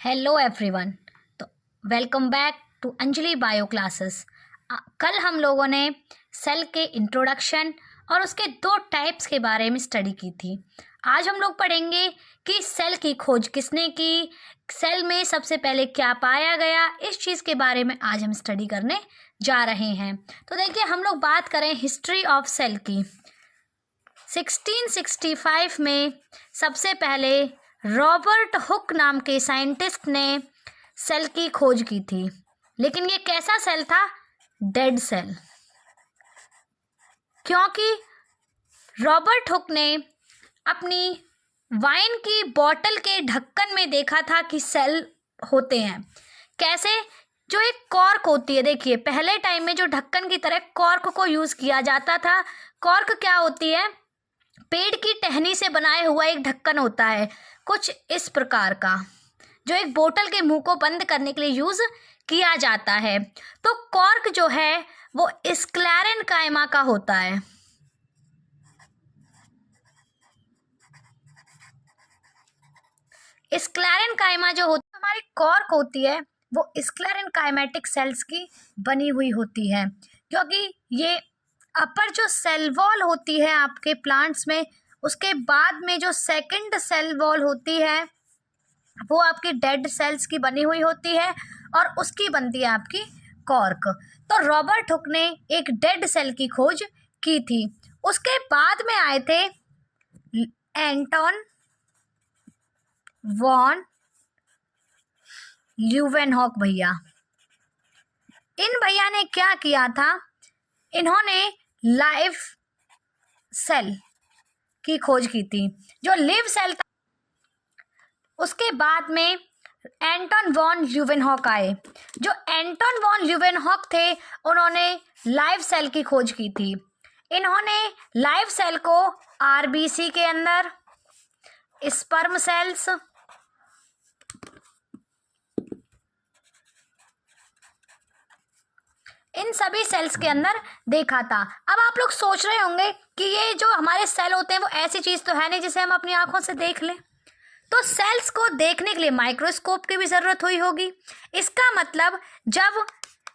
Hello everyone. तो welcome back to Anjali bio classes. कल हम लोगों ने सेल के इंट्रोडक्शन और उसके दो टाइप्स के बारे में स्टडी की थी। आज हम लोग पढ़ेंगे कि सेल की खोज किसने की, सेल में सबसे पहले क्या पाया गया, इस चीज़ के बारे में आज हम स्टडी करने जा रहे हैं। तो देखिए, हम लोग बात करें हिस्ट्री ऑफ सेल की। 1665 में सबसे पहले रॉबर्ट हुक नाम के साइंटिस्ट ने सेल की खोज की थी। लेकिन ये कैसा सेल था? Dead cell. क्योंकि रॉबर्ट हुक ने अपनी वाइन की बोतल के ढक्कन में देखा था कि सेल होते हैं। कैसे? जो एक कॉर्क होती है, देखिए पहले टाइम में जो ढक्कन की तरह कॉर्क को यूज़ किया जाता था। कॉर्क क्या होती है? पेड़ की टहनी से बनाया हुआ एक ढक्कन होता है, कुछ इस प्रकार का, जो एक बोतल के मुंह को बंद करने के लिए यूज किया जाता है। तो कॉर्क जो है वो स्क्लेरेनकाइमा का होता है। स्क्लेरेनकाइमा जो होती है, हमारी कॉर्क होती है, वो स्क्लेरेनकाइमेटिक सेल्स की बनी हुई होती है। क्योंकि ये अपर जो सेल वॉल होती है आपके प्लांट्स में, उसके बाद में जो सेकंड सेल वॉल होती है वो आपकी डेड सेल्स की बनी हुई होती है और उसकी बनती है आपकी कॉर्क। तो रॉबर्ट हुक ने एक डेड सेल की खोज की थी। उसके बाद में आए थे एंटोन वॉन ल्यूवेनहॉक भैया। इन भैया ने क्या किया था? इन्होंने लाइव सेल की खोज की थी, जो लिव सेल था। उसके बाद में एंटोन वॉन ल्यूवेनहॉक आए। जो एंटोन वॉन ल्यूवेनहॉक थे, उन्होंने लाइव सेल की खोज की थी। इन्होंने लाइव सेल को आरबीसी के अंदर, स्पर्म सेल्स, इन सभी सेल्स के अंदर देखा था। अब आप लोग सोच रहे होंगे कि ये जो हमारे सेल होते हैं वो ऐसी चीज़ तो है नहीं जिसे हम अपनी आंखों से देख लें। तो सेल्स को देखने के लिए माइक्रोस्कोप की भी ज़रूरत हुई होगी। इसका मतलब जब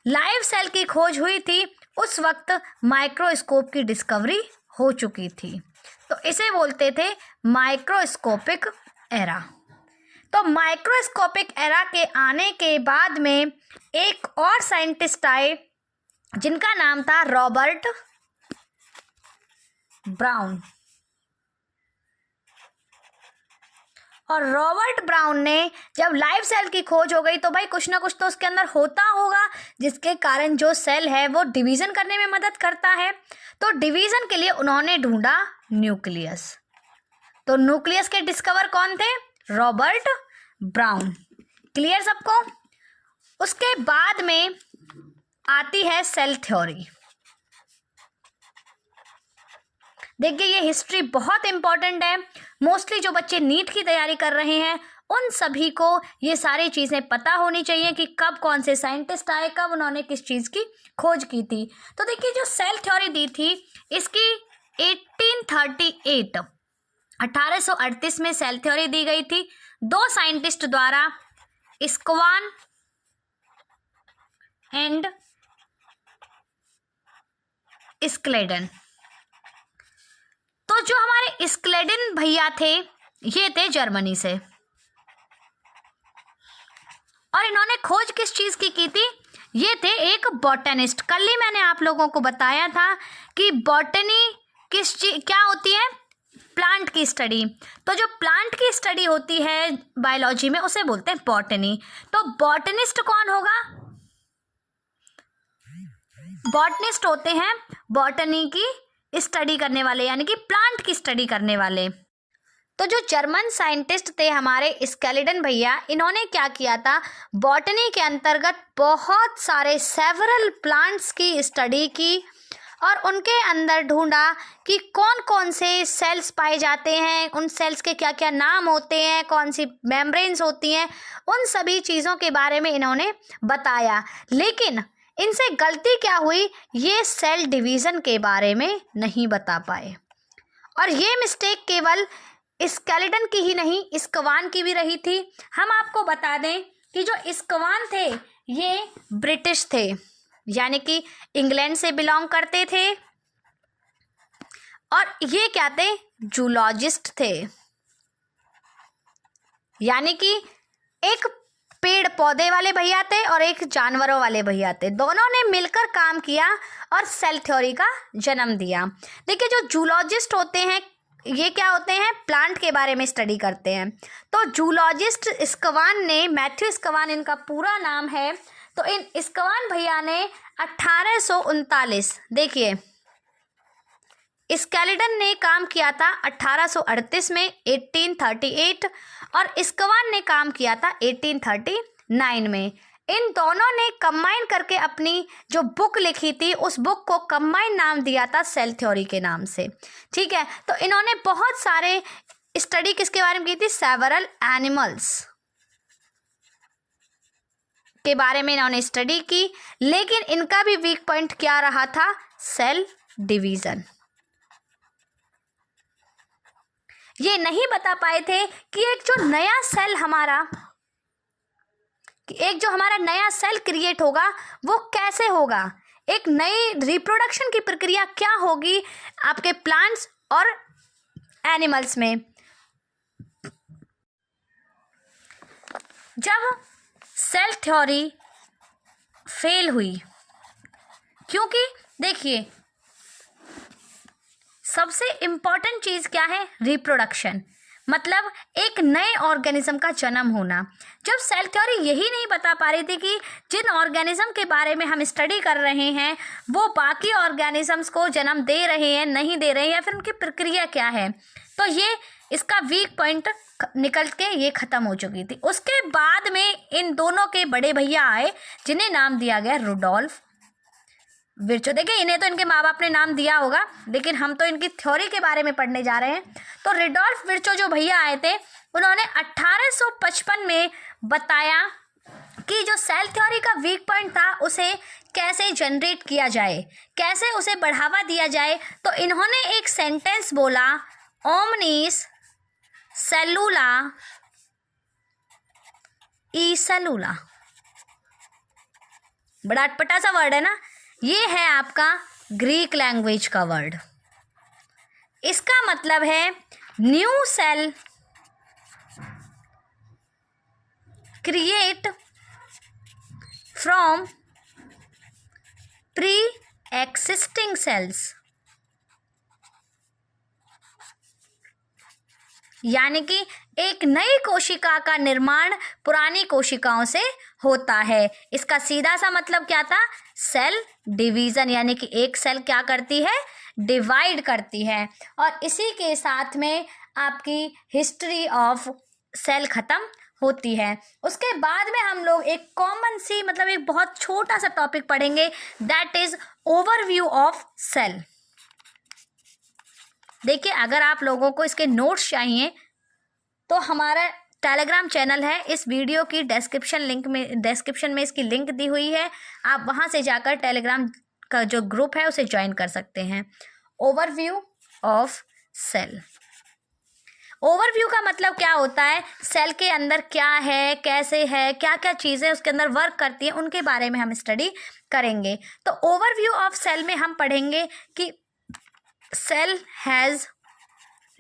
लाइव सेल की खोज हुई थी उस वक्त माइक्रोस्कोप की डिस्कवरी हो चुकी थी। तो इसे बोलते थे माइक्रोस्कोपिक एरा। तो माइक्रोस्कोपिक एरा के आने के बाद में एक और साइंटिस्ट आए जिनका नाम था रॉबर्ट ब्राउन। और रॉबर्ट ब्राउन ने जब लाइव सेल की खोज हो गई तो भाई कुछ ना कुछ तो उसके अंदर होता होगा, जिसके कारण जो सेल है वो डिवीज़न करने में मदद करता है। तो डिवीज़न के लिए उन्होंने ढूंढा न्यूक्लियस। तो न्यूक्लियस के डिस्कवर कौन थे? Robert brown. क्लियर सबको? उसके बाद में आती है सेल थ्योरी। देखिए, ये हिस्ट्री बहुत इंपॉर्टेंट है। मोस्टली जो बच्चे नीट की तैयारी कर रहे हैं उन सभी को ये सारी चीज़ें पता होनी चाहिए कि कब कौन से साइंटिस्ट आए, कब उन्होंने किस चीज़ की खोज की थी। तो देखिए, जो सेल थ्योरी दी थी इसकी 1838 में सेल थ्योरी दी गई थी, दो साइंटिस्ट द्वारा, स्क्वान एंड स्क्लेडन। तो जो हमारे स्क्लेडन भैया थे ये थे जर्मनी से, और इन्होंने खोज किस चीज़ की थी? ये थे एक बॉटनिस्ट। कल ही मैंने आप लोगों को बताया था कि बॉटनी क्या होती है? प्लांट की स्टडी। तो जो प्लांट की स्टडी होती है बायोलॉजी में उसे बोलते हैं बॉटनी। तो बॉटनिस्ट कौन होगा? बॉटनिस्ट होते हैं बॉटनी की स्टडी करने वाले, यानी कि प्लांट की स्टडी करने वाले। तो जो जर्मन साइंटिस्ट थे हमारे स्केलेडन भैया, इन्होंने क्या किया था? बॉटनी के अंतर्गत बहुत सारे सेवरल प्लांट्स की स्टडी की और उनके अंदर ढूंढा कि कौन कौन से सेल्स पाए जाते हैं, उन सेल्स के क्या क्या नाम होते हैं, कौन सी मेम्ब्रेन्स होती हैं, उन सभी चीज़ों के बारे में इन्होंने बताया। लेकिन इनसे गलती क्या हुई? ये सेल डिवीज़न के बारे में नहीं बता पाए। और ये मिस्टेक केवल स्केलेटन की ही नहीं, स्क्वान की भी रही थी। हम आपको बता दें कि जो स्क्वान थे ये ब्रिटिश थे, यानी कि इंग्लैंड से बिलोंग करते थे, और ये क्या थे, जूलॉजिस्ट थे, यानी कि एक पेड़ पौधे वाले भैया थे और एक जानवरों वाले भैया थे। दोनों ने मिलकर काम किया और सेल थ्योरी का जन्म दिया। देखिए, जो जूलॉजिस्ट होते हैं ये क्या होते हैं, प्लांट के बारे में स्टडी करते हैं। तो जूलॉजिस्ट स्क्वान ने, मैथ्यू स्क्वान इनका पूरा नाम है, तो इन स्क्वान भैया ने 1839, देखिए स्केलेटन ने काम किया था 1838 में, 1838, और स्क्वान ने काम किया था 1839 में। इन दोनों ने कंबाइन करके अपनी जो बुक लिखी थी उस बुक को कंबाइन नाम दिया था सेल थ्योरी के नाम से। ठीक है, तो इन्होंने बहुत सारे स्टडी किसके बारे में की थी, सेवरल एनिमल्स के बारे में इन्होंने स्टडी की, लेकिन इनका भी वीक पॉइंट क्या रहा था, सेल डिवीजन। ये नहीं बता पाए थे कि एक जो हमारा नया सेल क्रिएट होगा वो कैसे होगा, एक नई रिप्रोडक्शन की प्रक्रिया क्या होगी आपके प्लांट्स और एनिमल्स में। जब सेल थ्योरी फेल हुई, क्योंकि देखिए सबसे इम्पॉर्टेंट चीज़ क्या है, रिप्रोडक्शन, मतलब एक नए ऑर्गेनिज्म का जन्म होना। जब सेल थ्योरी यही नहीं बता पा रही थी कि जिन ऑर्गेनिज्म के बारे में हम स्टडी कर रहे हैं वो बाकी ऑर्गेनिजम्स को जन्म दे रहे हैं, नहीं दे रहे हैं, या फिर उनकी प्रक्रिया क्या है, तो ये इसका वीक पॉइंट निकल के ये ख़त्म हो चुकी थी। उसके बाद में इन दोनों के बड़े भैया आए जिन्हें नाम दिया गया रुडोल्फ विर्चो। देखिए, इन्हें तो इनके माँ बाप ने नाम दिया होगा, लेकिन हम तो इनकी थ्योरी के बारे में पढ़ने जा रहे हैं। तो रुडोल्फ विर्चो जो भैया आए थे उन्होंने 1855 में बताया कि जो सेल थ्योरी का वीक पॉइंट था उसे कैसे जनरेट किया जाए, कैसे उसे बढ़ावा दिया जाए। तो इन्होंने एक सेंटेंस बोला, ओमनिस सेलुला ई सेलुला। बड़ा अटपटा सा वर्ड है ना, ये है आपका ग्रीक लैंग्वेज का वर्ड। इसका मतलब है new cell create from pre existing cells, यानी कि एक नई कोशिका का निर्माण पुरानी कोशिकाओं से होता है। इसका सीधा सा मतलब क्या था, सेल डिवीज़न, यानी कि एक सेल क्या करती है, डिवाइड करती है। और इसी के साथ में आपकी हिस्ट्री ऑफ सेल ख़त्म होती है। उसके बाद में हम लोग एक कॉमन सी, मतलब एक बहुत छोटा सा टॉपिक पढ़ेंगे, that is overview of cell. देखिए, अगर आप लोगों को इसके नोट्स चाहिए तो हमारा टेलीग्राम चैनल है, इस वीडियो की डिस्क्रिप्शन में इसकी लिंक दी हुई है, आप वहां से जाकर टेलीग्राम का जो ग्रुप है उसे ज्वाइन कर सकते हैं। ओवरव्यू ऑफ सेल, ओवरव्यू का मतलब क्या होता है, सेल के अंदर क्या है, कैसे है, क्या क्या चीज़ें उसके अंदर वर्क करती हैं, उनके बारे में हम स्टडी करेंगे। तो ओवरव्यू ऑफ सेल में हम पढ़ेंगे कि cell has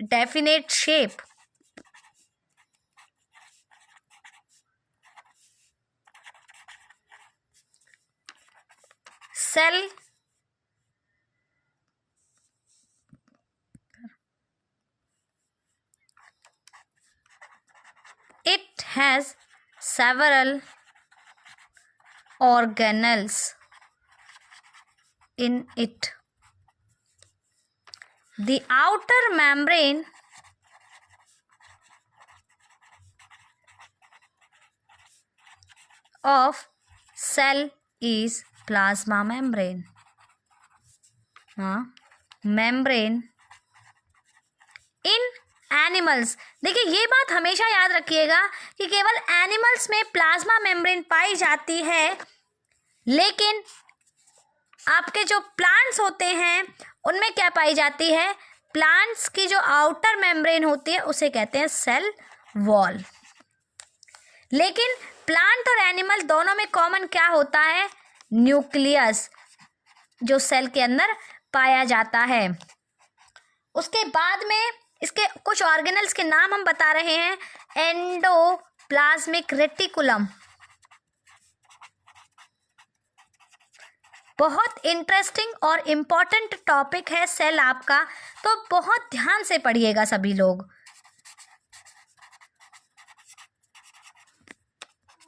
definite shape, cell it has several organelles in it. The outer membrane of cell is plasma membrane. membrane in animals, देखिए ये बात हमेशा याद रखिएगा कि केवल एनिमल्स में प्लाज्मा मेम्ब्रेन पाई जाती है, लेकिन आपके जो प्लांट्स होते हैं उनमें क्या पाई जाती है, प्लांट्स की जो आउटर मेम्ब्रेन होती है उसे कहते हैं सेल वॉल। लेकिन प्लांट और एनिमल दोनों में कॉमन क्या होता है? न्यूक्लियस, जो सेल के अंदर पाया जाता है। उसके बाद में इसके कुछ ऑर्गेनल्स के नाम हम बता रहे हैं। एंडोप्लाज्मिक रेटिकुलम, बहुत इंटरेस्टिंग और इम्पॉर्टेंट टॉपिक है सेल आपका, तो बहुत ध्यान से पढ़िएगा सभी लोग।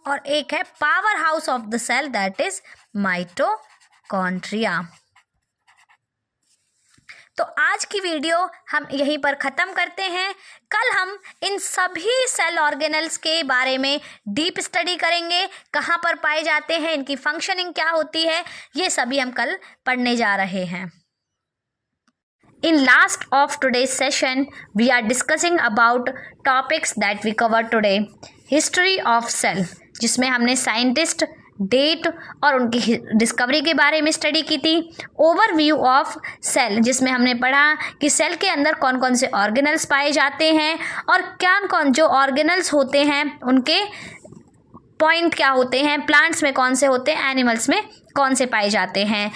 और एक है power house of the cell, that is mitochondria. तो आज की वीडियो हम यहीं पर ख़त्म करते हैं। कल हम इन सभी सेल ऑर्गेनल्स के बारे में डीप स्टडी करेंगे, कहाँ पर पाए जाते हैं, इनकी फंक्शनिंग क्या होती है, ये सभी हम कल पढ़ने जा रहे हैं। In last of today's session, we are discussing about topics that we covered today. History of cell, जिसमें हमने साइंटिस्ट, डेट और उनकी डिस्कवरी के बारे में स्टडी की थी। ओवरव्यू ऑफ सेल, जिसमें हमने पढ़ा कि सेल के अंदर कौन कौन से ऑर्गेनल्स पाए जाते हैं और कौन कौन जो ऑर्गेनल्स होते हैं उनके पॉइंट क्या होते हैं, प्लांट्स में कौन से होते हैं, एनिमल्स में कौन से पाए जाते हैं।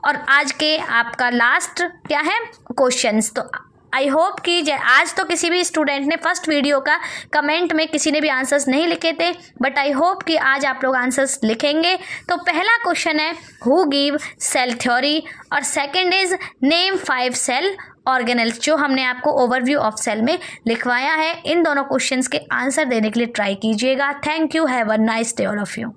और आज के आपका लास्ट क्या है? क्वेश्चंस। तो आई होप कि आज तो किसी भी स्टूडेंट ने फर्स्ट वीडियो का कमेंट में किसी ने भी आंसर्स नहीं लिखे थे, बट आई होप कि आज आप लोग आंसर्स लिखेंगे। तो पहला क्वेश्चन है हु गिव सेल थ्योरी, और second is name 5 cell organelles, जो हमने आपको ओवरव्यू ऑफ सेल में लिखवाया है। इन दोनों क्वेश्चंस के आंसर देने के लिए ट्राई कीजिएगा। Thank you, have a nice day all of you.